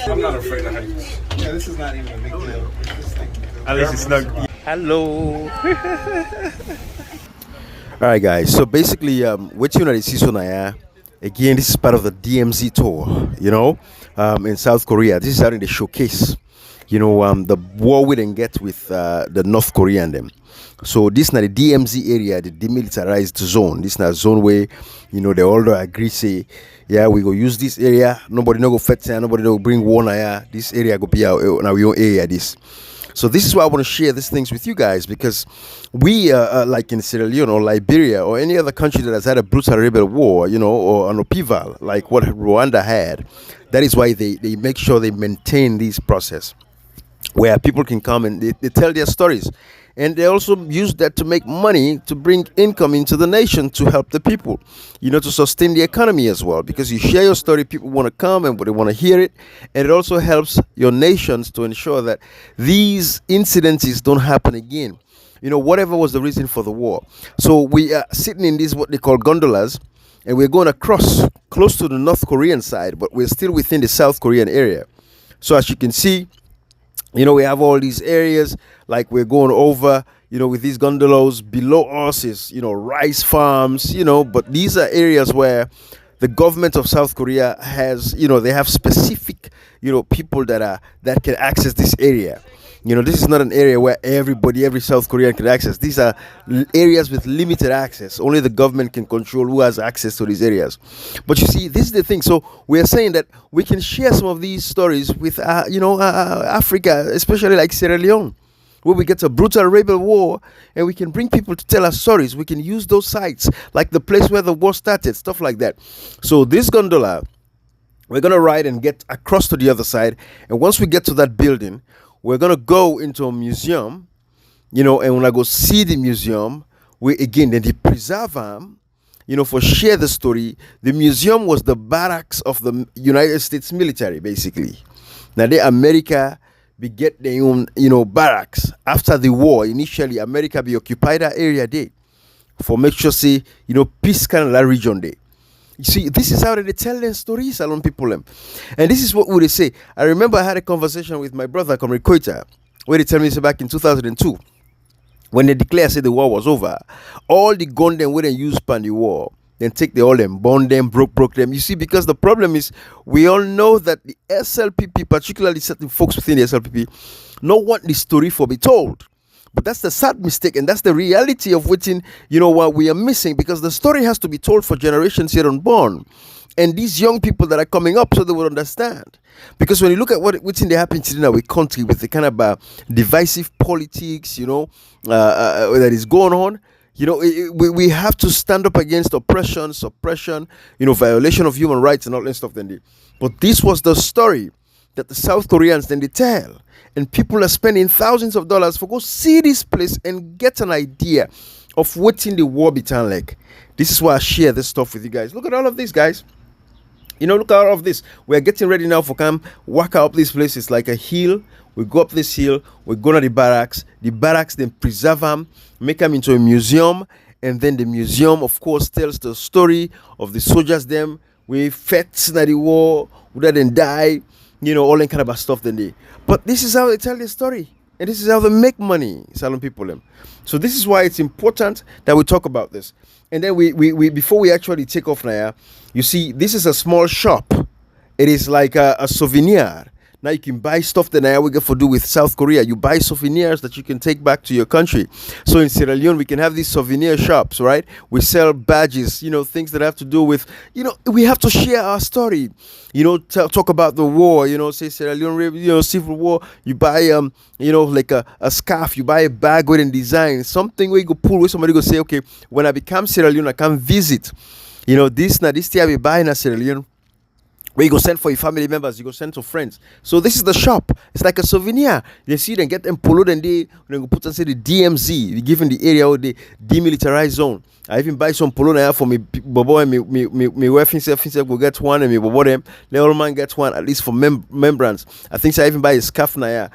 I'm not afraid of heights. Yeah, this is not even a big deal. At least it's not. Hello. All right, guys. So basically, what you know is Naya. Again, this is part of the DMZ tour. In South Korea. This is how they showcase. The war we didn't get with the North Korean them. So this is not the DMZ area, the demilitarized zone. This is not a zone where, they all agree say, yeah, we go use this area. Nobody no go fetch, nobody no bring war now. This area go be our own area. This. So this is why I want to share these things with you guys, because we like in Sierra Leone or Liberia or any other country that has had a brutal rebel war, or an upheaval like what Rwanda had. That is why they make sure they maintain this process where people can come and they tell their stories. And they also use that to make money, to bring income into the nation, to help the people, to sustain the economy as well. Because you share your story, people want to come and they want to hear it. And it also helps your nations to ensure that these incidences don't happen again. Whatever was the reason for the war. So we are sitting in these, what they call gondolas, and we're going across close to the North Korean side, but we're still within the South Korean area. So as you can see, we have all these areas like we're going over, with these gondolas. Below us is, rice farms, but these are areas where the government of South Korea has, they have specific, people that can access this area. This is not an area where every South Korean can access. These are areas with limited access. Only the government can control who has access to these areas. But you see, this is the thing. So we are saying that we can share some of these stories with, Africa, especially like Sierra Leone, where we get a brutal rebel war, and we can bring people to tell us stories. We can use those sites, like the place where the war started, stuff like that. So this gondola, we're going to ride and get across to the other side. And once we get to that building, we're going to go into a museum, and when I go see the museum, then they preserve them, for share the story. The museum was the barracks of the United States military, basically. Now, America be get their own, barracks. After the war, initially, America be occupied that area there for make sure, say, peace kind of that region there. You see, this is how they tell their stories, along people. And this is what would they say. I remember I had a conversation with my brother, Comrade Koita, where they tell me, back in 2002, when they declared, say, the war was over, all the gun them wouldn't use pan the war, then take the all them, burn them, broke them. You see, because the problem is, we all know that the SLPP, particularly certain folks within the SLPP, don't want the story for be told. But that's the sad mistake, and that's the reality of waiting, what we are missing, because the story has to be told for generations yet unborn. And these young people that are coming up, so they will understand. Because when you look at what's in the happening today in our country with the kind of divisive politics, that is going on, we have to stand up against oppression, suppression, violation of human rights and all that stuff. But this was the story that the South Koreans then they tell. And people are spending thousands of dollars for go see this place and get an idea of what's in the war began like. This is why I share this stuff with you guys. Look at all of this, guys. Look at all of this. We're getting ready now for camp. Walk up this place. It's like a hill. We go up this hill. We go to the barracks. The barracks then preserve them, make them into a museum. And then the museum, of course, tells the story of the soldiers them. We fought in the war, who didn't die. All that kind of stuff then they. But this is how they tell the story. And this is how they make money, Salon people. So this is why it's important that we talk about this. And then we before we actually take off now, you see, this is a small shop. It is like a souvenir. Now you can buy stuff that now we get for do with South Korea. You buy souvenirs that you can take back to your country. So in Sierra Leone, we can have these souvenir shops, right? We sell badges, things that have to do with, we have to share our story. Talk about the war, say Sierra Leone, civil war. You buy, like a scarf. You buy a bag with a design, something where you go pull, where somebody go say, okay, when I become Sierra Leone, I can visit. This thing I be buying in Sierra Leone. Where you go send for your family members, you go send to friends. So this is the shop. It's like a souvenir. You see them get them polo, then they go put and say the DMZ, they give in the area or the demilitarized zone. I even buy some polo now for me bobo and me wife himself go get one, and me bobo them. The old man gets one at least for membranes. I think I even buy a scarf now.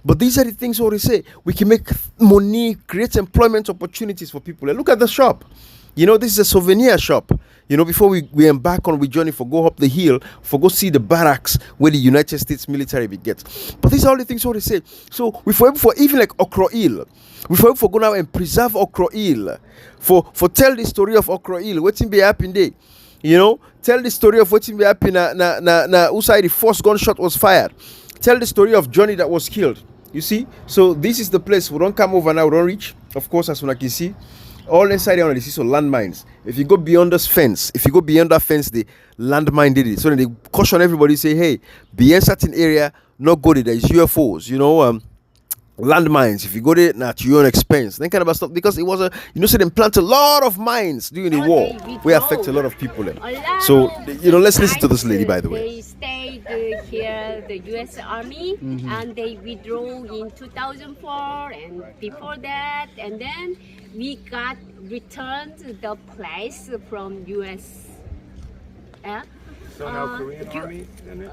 But these are the things what they say. We can make money, create employment opportunities for people. And look at the shop. You know, this is a souvenir shop. You know, before we embark on we journey for go up the hill, for go see the barracks where the United States military begets. But these are all the things what they say. So we for even like Okro Hill, we for go now and preserve Okro Hill, for tell the story of Okro Hill. What's be happening there? You know, tell the story of what's be happening na Usai the first gunshot was fired. Tell the story of Johnny that was killed. You see? So this is the place. We don't come over now, we don't reach. Of course, as one can see. All inside there on the so landmines. If you go beyond this fence, the landmine did it. So then they caution everybody, say, hey, beyond certain area, not go there. There's UFOs, you know, landmines. If you go there, at your own expense. Then kind of stuff. Because it was so they plant a lot of mines during the war. We affect a lot of people. So, you know, let's listen to this lady, by the way. They stayed here, the U.S. Army, and they withdrew in 2004 and before that, and then we got returned the place from U.S. So now Korean Army in it?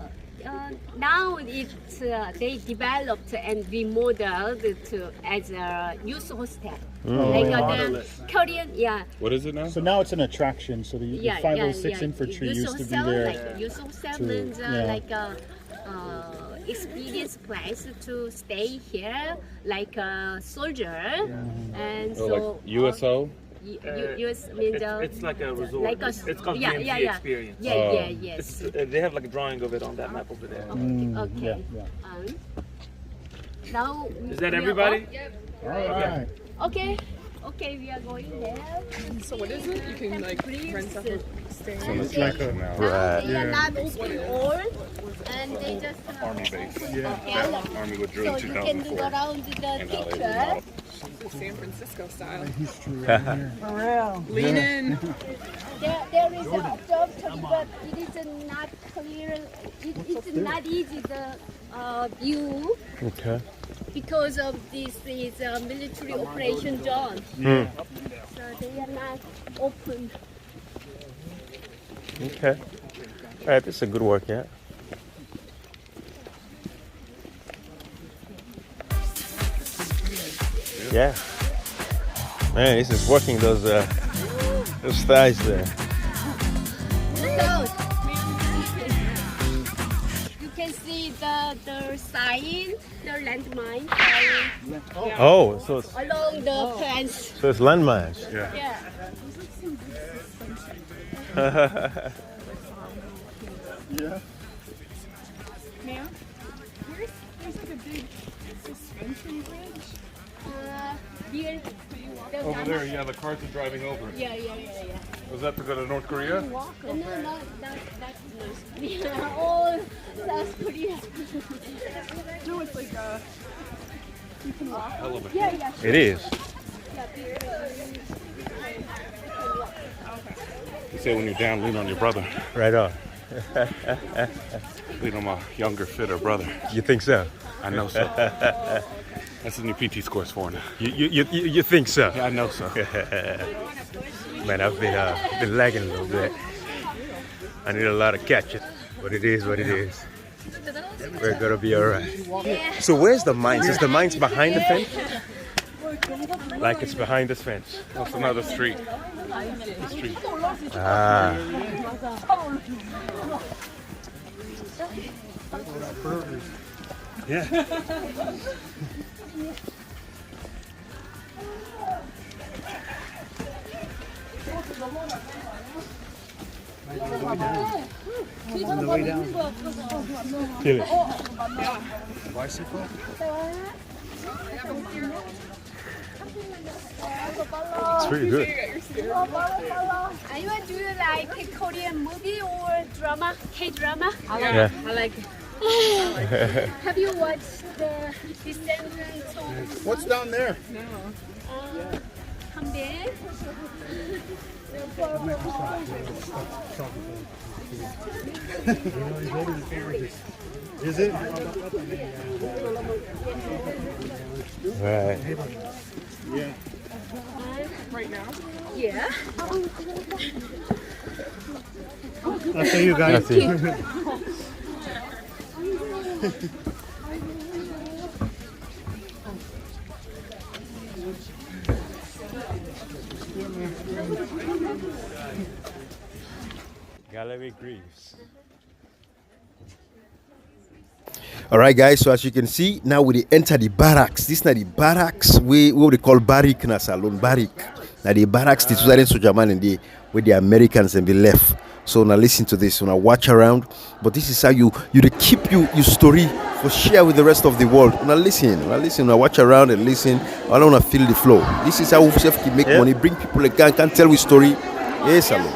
Now it's they developed and remodeled to as a youth hostel. Like the Korean, What is it now? So now it's an attraction. So the 506 Infantry youth used to be hostel, there. Like youth hostel means like a experience place to stay here, like a soldier, and so like USO? US means It's like a resort. like a It's called DMZ Experience. yes. They have like a drawing of it on that map over there. Okay. Now Is that we are everybody? All right. Okay, we are going there. So what is it? You can like rent out a stay. It's like a They are not open all, and they just Army base. okay. Army would So drill you in can go 2004. around the And now they picture. remodel. The San Francisco style. history right here. For real. Lean in. There is an observatory, but it is not clear. It's not easy the view Okay. because of this is a military operation zone. Yeah. So they are not open. Okay. All right, this is a good work, yeah. Yeah. Man, this is working those thighs there. So you can see the sign, the landmine sign Oh, so it's along the fence. landmines. Yeah. Yeah. Ma'am, there's like a big suspension bridge. Here, the Over there, yeah, the cars are driving over. Yeah. Was that to go to North Korea? No, that's North Korea. All South Korea. No, it's like you can walk. Elevator. Yeah. It is. You say when you're down, lean on your brother. Right on. Lean on my younger, fitter brother. You think so? I know so. That's the new PT scores for now. You think so? Yeah, I know so. Man, I've been lagging a little bit. I need a lot of catching, but it is what it is. We're gonna be alright. So where's the mines? Is the mines behind the fence? Like it's behind this fence. That's another street. The street. Ah. Yeah. Feel it. It's pretty good. Are you do you like Korean movie or drama? K-drama? Yeah. I like Have you watched the Descendants of What's down there? Hanbin? Is it? Right. Yeah. right now. Yeah. I'll see you guys. That's it. Gallery Greaves. All right, guys. So as you can see, now we enter the barracks. This is not the barracks. What we call barrack na salon barrack. Now the barracks, the Sudan Sojaman and the with the Americans and the left. So now listen to this. Now watch around. But this is how you keep your story for share with the rest of the world. Now listen. Now watch around and listen. I don't want to feel the flow. This is how we can make money. Bring people again. Can tell we story. Yes, salon.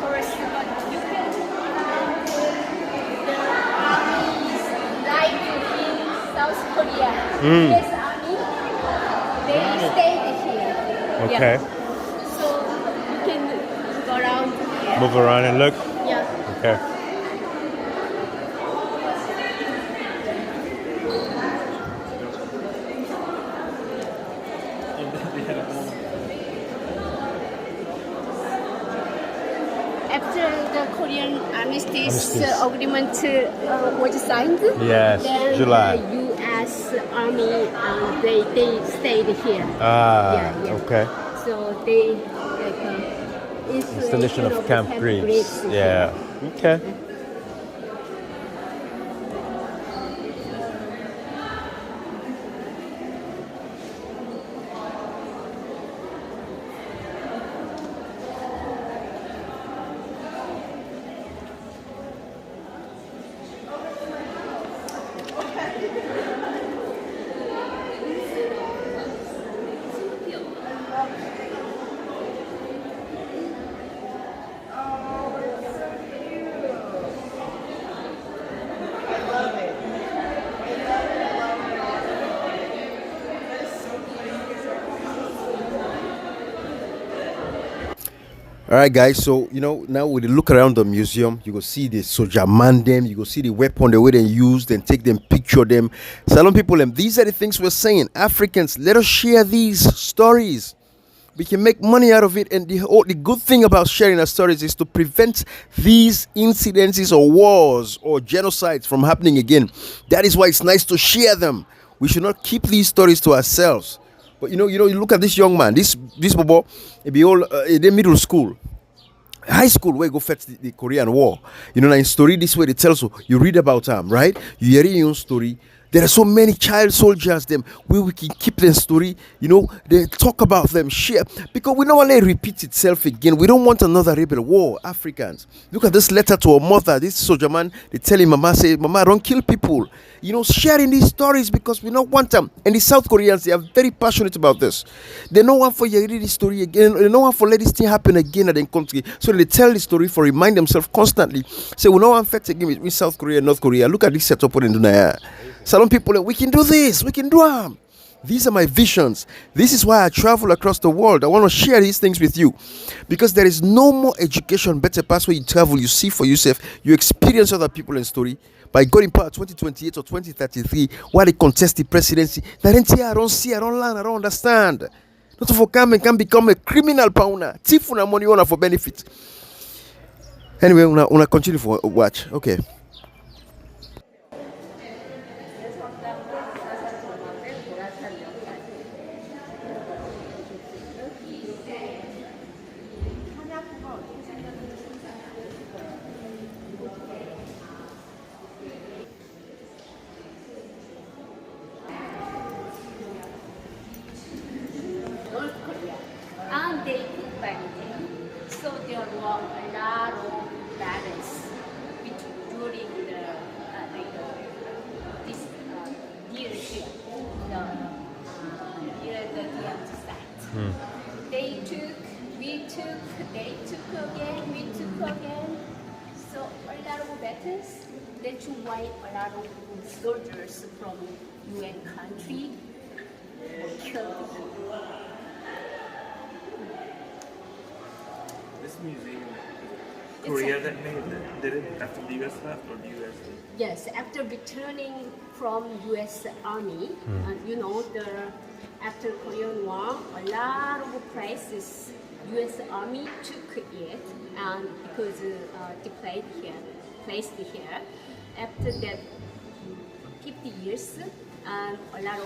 South Korea. US Army, they stayed here. Okay. Yeah. So you can go around here. Move around and look. Yeah. Okay. After the Korean armistice Armistice. agreement was signed, Yes, then July. the U.S. Army they stayed here. Ah, okay. So they Installation of Camp Greaves. Yeah. Okay. All right, guys. So now when you look around the museum, you go see the soldier man them. You go see the weapon, the way they use them, take them, picture them. Salon people, them. These are the things we're saying. Africans, let us share these stories. We can make money out of it, and the good thing about sharing our stories is to prevent these incidences or wars or genocides from happening again. That is why it's nice to share them. We should not keep these stories to ourselves. But you look at this young man, this bobo, he be all in middle school, high school, where he go fetch the Korean War. Now in story this way they tell you read about them, right? You hear your own story. There are so many child soldiers them where we can keep their story. They talk about them, share, because we don't want to repeat itself again. We don't want another rebel war. Africans, look at this letter to a mother. This soldier man, they tell him, Mama, say, Mama, don't kill people. Sharing these stories because we don't want them. And the South Koreans, they are very passionate about this. They don't want for you to read this story again. They don't want for let this thing happen again at the country. So they tell the story for remind themselves constantly. Say, we don't want fight again with South Korea and North Korea. Look at this setup in Dunaya. Salon people, we can do this. We can do them. These are my visions. This is why I travel across the world. I want to share these things with you because there is no more education better pass where you travel, you see for yourself, you experience other people and story. By God in power 2028 or 2033, while they contest the presidency, I don't see, I don't learn, I don't understand. Not for come and can become a criminal pauna, thief una money owner for benefit. Anyway, una continue for watch. Okay. North Korea, and they took back there. So there were a lot of battles during the this near here, near the DMZ site. They took, we took, they took again, we took again. So a lot of battles. That's why a lot of soldiers from UN country were killed. This museum, Korea that made it, did it after the US left or the US did? Yes, after returning from U.S. Army, after Korean War, a lot of places U.S. Army took it, and because placed here. After that, 50 years, and a lot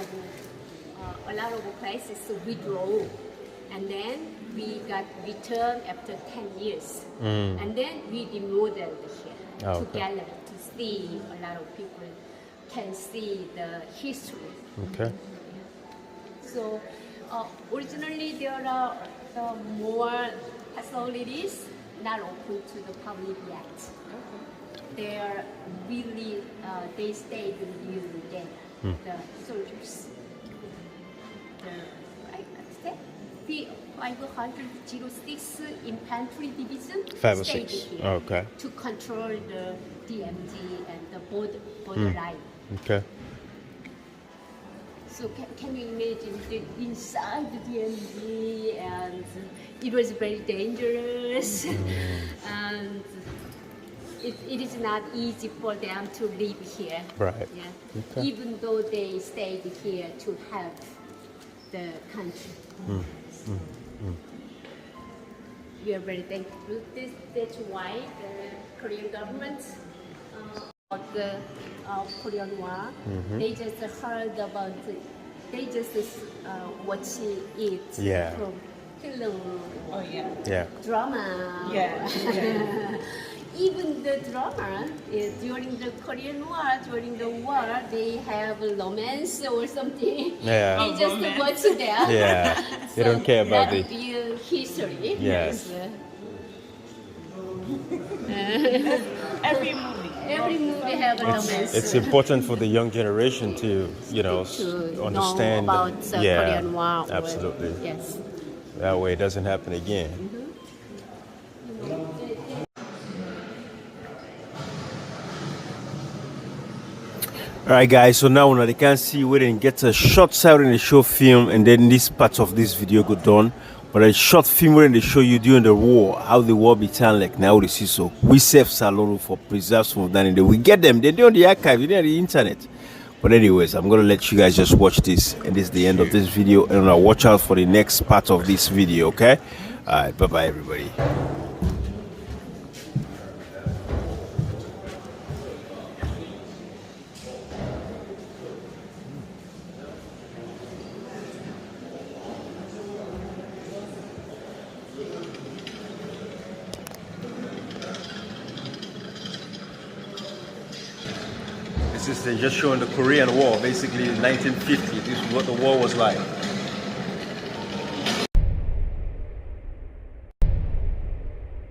of places withdraw, and then we got returned after 10 years. And then we remodeled here Oh, to okay. gallery to see a lot of people can see the history. Okay. So originally there are more facilities not open to the public yet. They are really they stayed using there, the soldiers. The 506 Infantry Division 506. stayed here Okay. to control the DMZ and the border line. Okay. So can you imagine the inside the DMZ, and it was very dangerous and it is not easy for them to live here. Right. Yeah. Okay. Even though they stayed here to help the country. We are very thankful. That's why the Korean government about the Korean War, they just heard about it. They just watch it Yeah. from film, Yeah. drama. Yeah. Even the drama during the Korean War, they have romance or something. Yeah. They just watch them. Yeah. They don't care about that the. real history. Yes. Every movie. Every movie have a romance. It's important for the young generation to, to understand. know about the Korean War. Absolutely. Yes. That way it doesn't happen again. Alright guys, so now they can see we didn't get a short side in the show film and then this part of this video go done. But a short film when they show you during the war, how the war began like now they see so. We save Salon for preserve some of that and we get them, they're on the archive, they're on the internet. But anyways, I'm gonna let you guys just watch this and this is the end of this video and I'll watch out for the next part of this video, okay? Alright, bye bye everybody. This is just showing the Korean War, basically 1950. This is what the war was like.